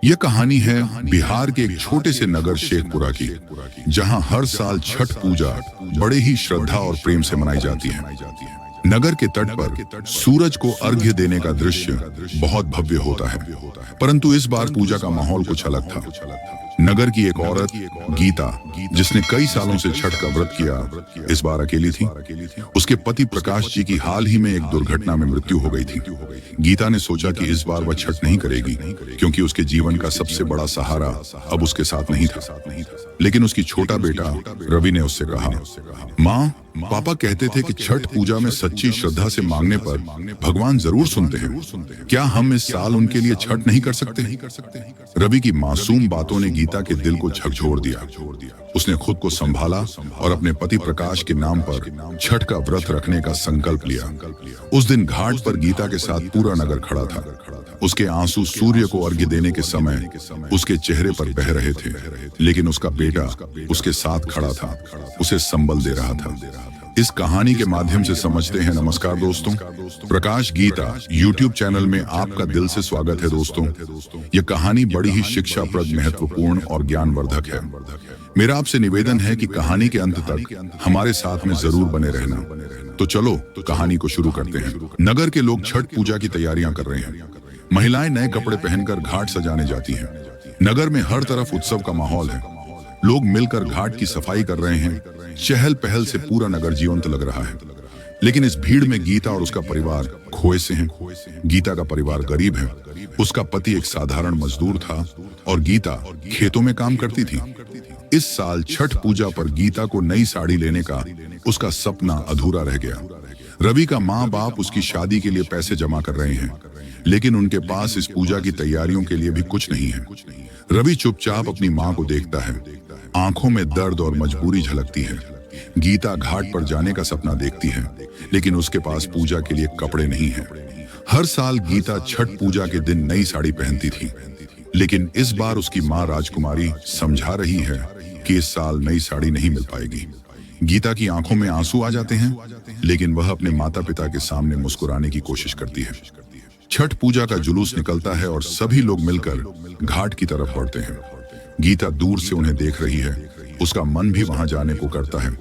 यह कहानी है बिहार के एक छोटे से नगर शेखपुरा की, जहां हर साल छठ पूजा बड़े ही श्रद्धा और प्रेम से मनाई जाती है। नगर के तट पर सूरज को अर्घ्य देने का दृश्य बहुत भव्य होता है, परंतु इस बार पूजा का माहौल कुछ अलग था। नगर की एक औरत गीता, जिसने कई सालों से छठ का व्रत किया, इस बार अकेली थी। उसके पति प्रकाश जी की हाल ही में एक दुर्घटना में मृत्यु हो गई थी। गीता ने सोचा कि इस बार वह छठ नहीं करेगी, क्योंकि उसके जीवन का सबसे बड़ा सहारा अब उसके साथ नहीं था। लेकिन उसकी छोटा बेटा रवि ने उससे कहा, माँ, पापा कहते थे कि छठ पूजा में सच्ची श्रद्धा से मांगने पर भगवान जरूर सुनते हैं। क्या हम इस साल उनके लिए छठ नहीं कर सकते? रवि की मासूम बातों ने गीता के दिल को झकझोर दिया। उसने खुद को संभाला और अपने पति प्रकाश के नाम पर छठ का व्रत रखने का संकल्प लिया। उस दिन घाट पर गीता के साथ पूरा नगर खड़ा था। उसके आंसू सूर्य को अर्घ्य देने के समय उसके चेहरे पर बह रहे थे, लेकिन उसका बेटा उसके साथ खड़ा था, उसे संबल दे रहा था। इस कहानी के माध्यम से समझते हैं। नमस्कार दोस्तों, प्रकाश गीता YouTube चैनल में आपका दिल से स्वागत है। दोस्तों, यह कहानी बड़ी ही शिक्षाप्रद, महत्वपूर्ण और ज्ञानवर्धक है। मेरा आपसे निवेदन है कि कहानी के अंत तक हमारे साथ में जरूर बने रहना। तो चलो कहानी को शुरू करते हैं। नगर के लोग छठ पूजा की तैयारियां कर रहे हैं। महिलाएं नए कपड़े पहनकर घाट सजाने जाती हैं। नगर में हर तरफ उत्सव का माहौल है। लोग मिलकर घाट की सफाई कर रहे हैं। चहल पहल से पूरा नगर जीवंत लग रहा है। लेकिन इस भीड़ में गीता और उसका परिवार खोए से हैं। गीता का परिवार गरीब है। उसका पति एक साधारण मजदूर था और गीता खेतों में काम करती थी। इस साल छठ पूजा पर गीता को नई साड़ी लेने का उसका सपना अधूरा रह गया। रवि का माँ बाप उसकी शादी के लिए पैसे जमा कर रहे हैं, लेकिन उनके पास इस पूजा की तैयारियों के लिए भी कुछ नहीं है। रवि चुपचाप अपनी माँ को देखता है। आंखों में दर्द और मजबूरी झलकती है। गीता घाट पर जाने का सपना देखती है, लेकिन उसके पास पूजा के लिए कपड़े नहीं हैं। हर साल गीता छठ पूजा के दिन नई साड़ी पहनती थी, लेकिन इस बार उसकी माँ राजकुमारी समझा रही है कि इस साल नई साड़ी नहीं मिल पाएगी। गीता की आंखों में आंसू आ जाते हैं, लेकिन वह अपने माता पिता के सामने मुस्कुराने की कोशिश करती है। छठ पूजा का जुलूस निकलता है और सभी लोग मिलकर घाट की तरफ बढ़ते हैं। गीता दूर से उन्हें देख रही है। उसका मन भी वहां जाने को करता है,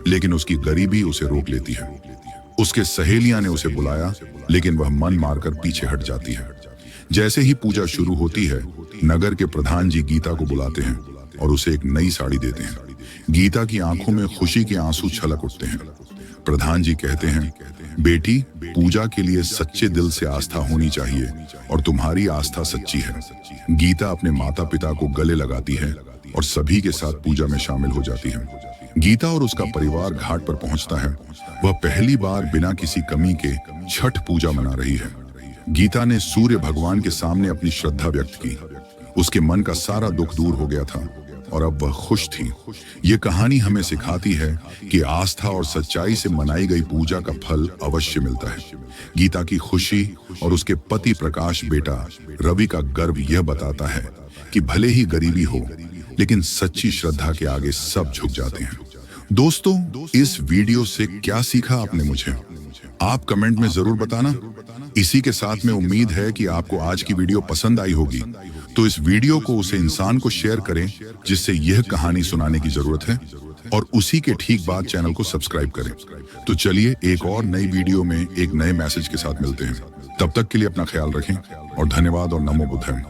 लेकिन उसकी गरीबी उसे रोक लेती है। उसके सहेलियां ने उसे बुलाया, लेकिन वह मन मारकर पीछे हट जाती है। जैसे ही पूजा शुरू होती है, नगर के प्रधान जी गीता को बुलाते हैं और उसे एक नई साड़ी देते हैं। गीता की आंखों में खुशी के आंसू छलक उठते हैं। प्रधान जी कहते हैं, बेटी, पूजा के लिए सच्चे दिल से आस्था होनी चाहिए और तुम्हारी आस्था सच्ची है। गीता अपने माता पिता को गले लगाती है और सभी के साथ पूजा में शामिल हो जाती है। गीता और उसका परिवार घाट पर पहुंचता है। वह पहली बार बिना किसी कमी के छठ पूजा मना रही है। गीता ने सूर्य भगवान के सामने अपनी श्रद्धा व्यक्त की। उसके मन का सारा दुख दूर हो गया था और अब वह खुश थी। ये कहानी हमें सिखाती है कि आस्था और सच्चाई से मनाई गई पूजा का फल अवश्य मिलता है। गीता की खुशी और उसके पति प्रकाश बेटा रवि का गर्व यह बताता है कि भले ही गरीबी हो, लेकिन सच्ची श्रद्धा के आगे सब झुक जाते हैं। दोस्तों, इस वीडियो से क्या सीखा आपने मुझे? आप कमेंट में जरूर बताना। इसी के साथ में उम्मीद है कि आपको आज की वीडियो पसंद आई होगी, तो इस वीडियो को उस इंसान को शेयर करें जिससे यह कहानी सुनाने की जरूरत है, और उसी के ठीक बाद चैनल को सब्सक्राइब करें। तो चलिए एक और नई वीडियो में एक नए मैसेज के साथ मिलते हैं। तब तक के लिए अपना ख्याल रखें और धन्यवाद और नमो बुद्धाय।